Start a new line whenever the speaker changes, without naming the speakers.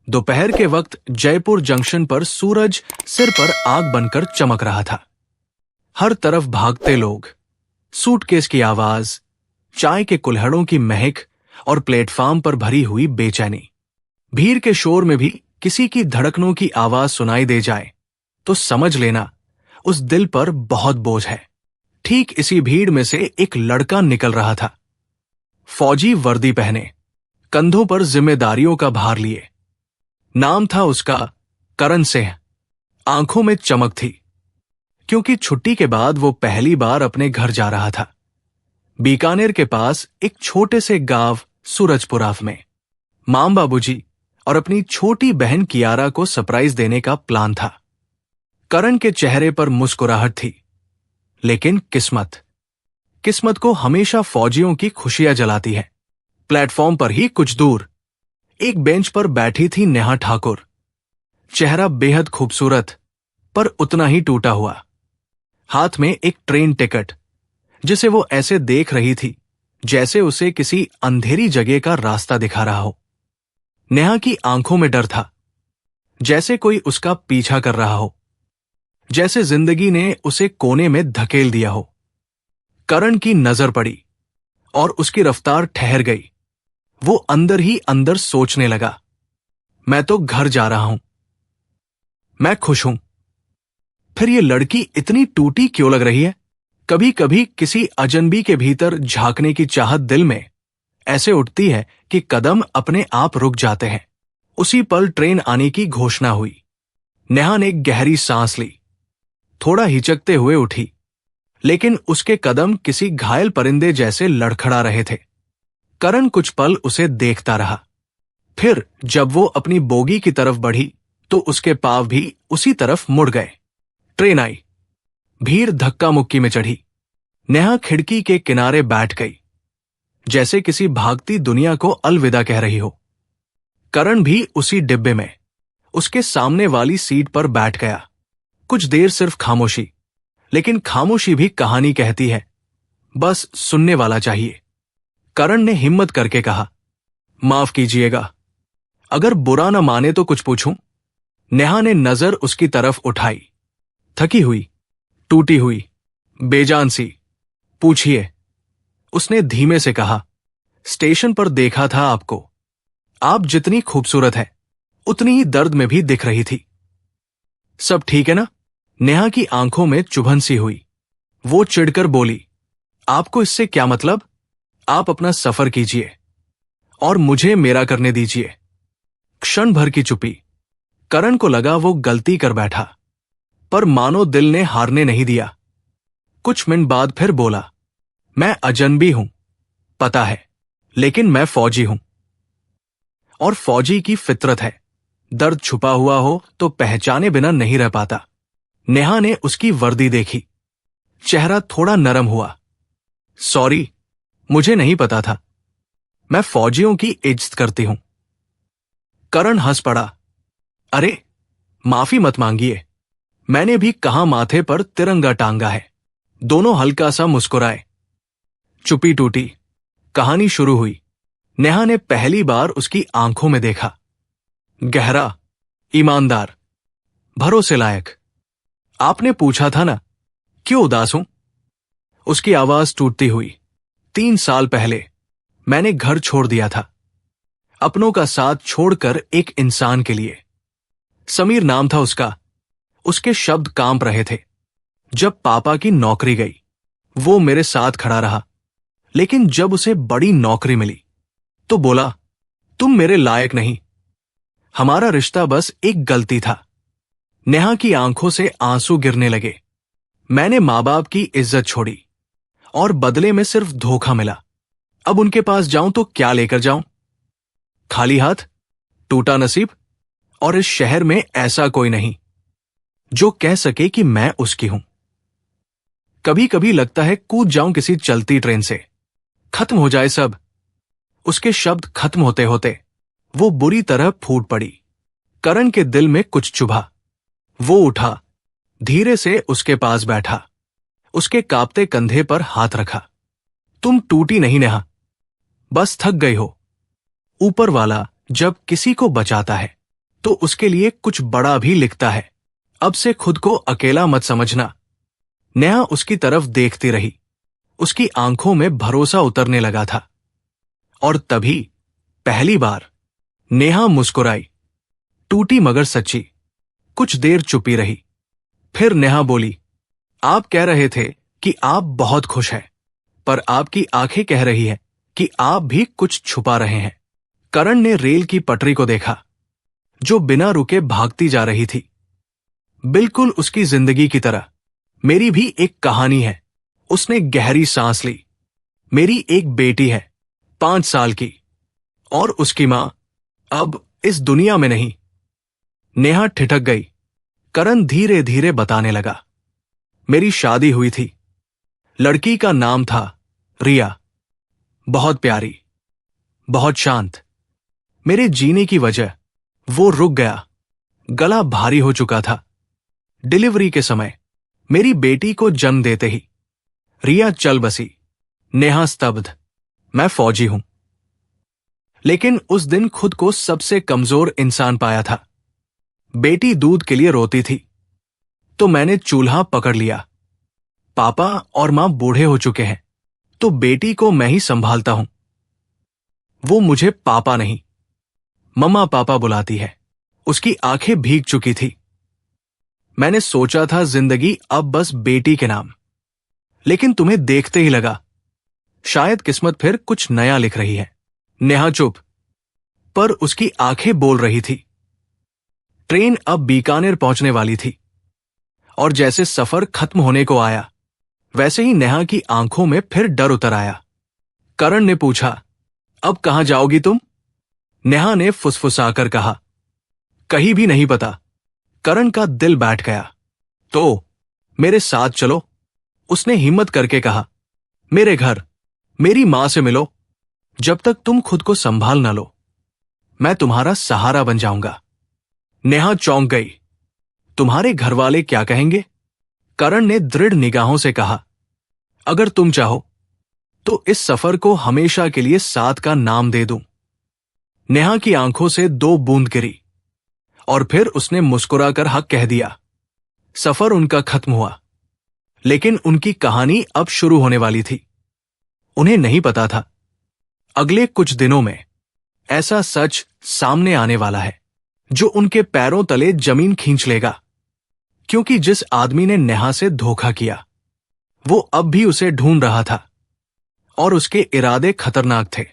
दोपहर के वक्त जयपुर जंक्शन पर सूरज सिर पर आग बनकर चमक रहा था। हर तरफ भागते लोग, सूटकेस की आवाज, चाय के कुल्हड़ों की महक और प्लेटफार्म पर भरी हुई बेचैनी। भीड़ के शोर में भी किसी की धड़कनों की आवाज सुनाई दे जाए तो समझ लेना उस दिल पर बहुत बोझ है। ठीक इसी भीड़ में से एक लड़का निकल रहा था, फौजी वर्दी पहने, कंधों पर जिम्मेदारियों का भार लिए। नाम था उसका करण सिंह। आंखों में चमक थी, क्योंकि छुट्टी के बाद वो पहली बार अपने घर जा रहा था। बीकानेर के पास एक छोटे से गांव सूरजपुरा में मां बाबूजी और अपनी छोटी बहन कियारा को सरप्राइज देने का प्लान था। करण के चेहरे पर मुस्कुराहट थी, लेकिन किस्मत को हमेशा फौजियों की खुशियां जलाती है। प्लेटफॉर्म पर ही कुछ दूर एक बेंच पर बैठी थी नेहा ठाकुर। चेहरा बेहद खूबसूरत पर उतना ही टूटा हुआ। हाथ में एक ट्रेन टिकट, जिसे वो ऐसे देख रही थी जैसे उसे किसी अंधेरी जगह का रास्ता दिखा रहा हो। नेहा की आंखों में डर था, जैसे कोई उसका पीछा कर रहा हो, जैसे जिंदगी ने उसे कोने में धकेल दिया हो। करण की नजर पड़ी और उसकी रफ्तार ठहर गई। वो अंदर ही अंदर सोचने लगा, मैं तो घर जा रहा हूं, मैं खुश हूं, फिर ये लड़की इतनी टूटी क्यों लग रही है? कभी कभी किसी अजनबी के भीतर झांकने की चाहत दिल में ऐसे उठती है कि कदम अपने आप रुक जाते हैं। उसी पल ट्रेन आने की घोषणा हुई। नेहा ने गहरी सांस ली, थोड़ा हिचकते हुए उठी, लेकिन उसके कदम किसी घायल परिंदे जैसे लड़खड़ा रहे थे। करण कुछ पल उसे देखता रहा। फिर जब वो अपनी बोगी की तरफ बढ़ी तो उसके पांव भी उसी तरफ मुड़ गए। ट्रेन आई। भीड़ धक्का मुक्की में चढ़ी। नेहा खिड़की के किनारे बैठ गई, जैसे किसी भागती दुनिया को अलविदा कह रही हो। करण भी उसी डिब्बे में उसके सामने वाली सीट पर बैठ गया। कुछ देर सिर्फ खामोशी, लेकिन खामोशी भी कहानी कहती है, बस सुनने वाला चाहिए। करण ने हिम्मत करके कहा, माफ कीजिएगा, अगर बुरा न माने तो कुछ पूछूं? नेहा ने नजर उसकी तरफ उठाई, थकी हुई, टूटी हुई, बेजान सी। पूछिए, उसने धीमे से कहा। स्टेशन पर देखा था आपको। आप जितनी खूबसूरत हैं, उतनी ही दर्द में भी दिख रही थी। सब ठीक है ना? नेहा की आंखों में चुभन सी हुई। वो चिढ़कर बोली, आपको इससे क्या मतलब? आप अपना सफर कीजिए और मुझे मेरा करने दीजिए। क्षण भर की चुप्पी। करण को लगा वो गलती कर बैठा, पर मानो दिल ने हारने नहीं दिया। कुछ मिनट बाद फिर बोला, मैं अजनबी हूं, पता है, लेकिन मैं फौजी हूं। और फौजी की फितरत है, दर्द छुपा हुआ हो तो पहचाने बिना नहीं रह पाता। नेहा ने उसकी वर्दी देखी, चेहरा थोड़ा नरम हुआ। सॉरी, मुझे नहीं पता था, मैं फौजियों की इज्जत करती हूं। करण हंस पड़ा। अरे, माफी मत मांगिए, मैंने भी कहां माथे पर तिरंगा टांगा है। दोनों हल्का सा मुस्कुराए। चुप्पी टूटी, कहानी शुरू हुई। नेहा ने पहली बार उसकी आंखों में देखा। गहरा, ईमानदार, भरोसे लायक। आपने पूछा था ना, क्यों उदास हूं? उसकी आवाज टूटती हुई। 3 साल पहले मैंने घर छोड़ दिया था, अपनों का साथ छोड़कर एक इंसान के लिए। समीर नाम था उसका। उसके शब्द कांप रहे थे। जब पापा की नौकरी गई, वो मेरे साथ खड़ा रहा, लेकिन जब उसे बड़ी नौकरी मिली तो बोला, तुम मेरे लायक नहीं। हमारा रिश्ता बस एक गलती था। नेहा की आंखों से आंसू गिरने लगे। मैंने मां बाप की इज्जत छोड़ी और बदले में सिर्फ धोखा मिला। अब उनके पास जाऊं तो क्या लेकर जाऊं? खाली हाथ, टूटा नसीब। और इस शहर में ऐसा कोई नहीं जो कह सके कि मैं उसकी हूं। कभी कभी लगता है कूद जाऊं किसी चलती ट्रेन से, खत्म हो जाए सब। उसके शब्द खत्म होते होते वो बुरी तरह फूट पड़ी। करण के दिल में कुछ चुभा। वो उठा, धीरे से उसके पास बैठा, उसके कांपते कंधे पर हाथ रखा। तुम टूटी नहीं नेहा, बस थक गई हो। ऊपर वाला जब किसी को बचाता है तो उसके लिए कुछ बड़ा भी लिखता है। अब से खुद को अकेला मत समझना। नेहा उसकी तरफ देखती रही। उसकी आंखों में भरोसा उतरने लगा था। और तभी पहली बार नेहा मुस्कुराई, टूटी मगर सच्ची। कुछ देर चुपी रही। फिर नेहा बोली, आप कह रहे थे कि आप बहुत खुश हैं, पर आपकी आंखें कह रही है कि आप भी कुछ छुपा रहे हैं। करण ने रेल की पटरी को देखा, जो बिना रुके भागती जा रही थी, बिल्कुल उसकी जिंदगी की तरह। मेरी भी एक कहानी है। उसने गहरी सांस ली। मेरी एक बेटी है, 5 साल की, और उसकी मां अब इस दुनिया में नहीं। नेहा ठिठक गई। करण धीरे धीरे बताने लगा, मेरी शादी हुई थी। लड़की का नाम था रिया। बहुत प्यारी, बहुत शांत। मेरे जीने की वजह वो रुक गया। गला भारी हो चुका था। डिलीवरी के समय मेरी बेटी को जन्म देते ही रिया चल बसी। नेहा स्तब्ध। मैं फौजी हूं, लेकिन उस दिन खुद को सबसे कमजोर इंसान पाया था। बेटी दूध के लिए रोती थी तो मैंने चूल्हा पकड़ लिया। पापा और मां बूढ़े हो चुके हैं तो बेटी को मैं ही संभालता हूं। वो मुझे पापा नहीं, मम्मा पापा बुलाती है। उसकी आंखें भीग चुकी थी। मैंने सोचा था जिंदगी अब बस बेटी के नाम, लेकिन तुम्हें देखते ही लगा शायद किस्मत फिर कुछ नया लिख रही है। नेहा चुप, पर उसकी आंखें बोल रही थी। ट्रेन अब बीकानेर पहुंचने वाली थी, और जैसे सफर खत्म होने को आया, वैसे ही नेहा की आंखों में फिर डर उतर आया। करण ने पूछा, अब कहां जाओगी तुम? नेहा ने फुसफुसाकर कहा, कहीं भी नहीं पता। करण का दिल बैठ गया। तो मेरे साथ चलो, उसने हिम्मत करके कहा। मेरे घर, मेरी मां से मिलो। जब तक तुम खुद को संभाल ना लो, मैं तुम्हारा सहारा बन जाऊंगा। नेहा चौंक गई। तुम्हारे घर वाले क्या कहेंगे? करण ने दृढ़ निगाहों से कहा, अगर तुम चाहो तो इस सफर को हमेशा के लिए साथ का नाम दे दूं। नेहा की आंखों से 2 बूंद गिरी, और फिर उसने मुस्कुराकर हक कह दिया। सफर उनका खत्म हुआ, लेकिन उनकी कहानी अब शुरू होने वाली थी। उन्हें नहीं पता था, अगले कुछ दिनों में ऐसा सच सामने आने वाला है जो उनके पैरों तले जमीन खींच लेगा। क्योंकि जिस आदमी ने नेहा से धोखा किया, वो अब भी उसे ढूंढ रहा था, और उसके इरादे खतरनाक थे।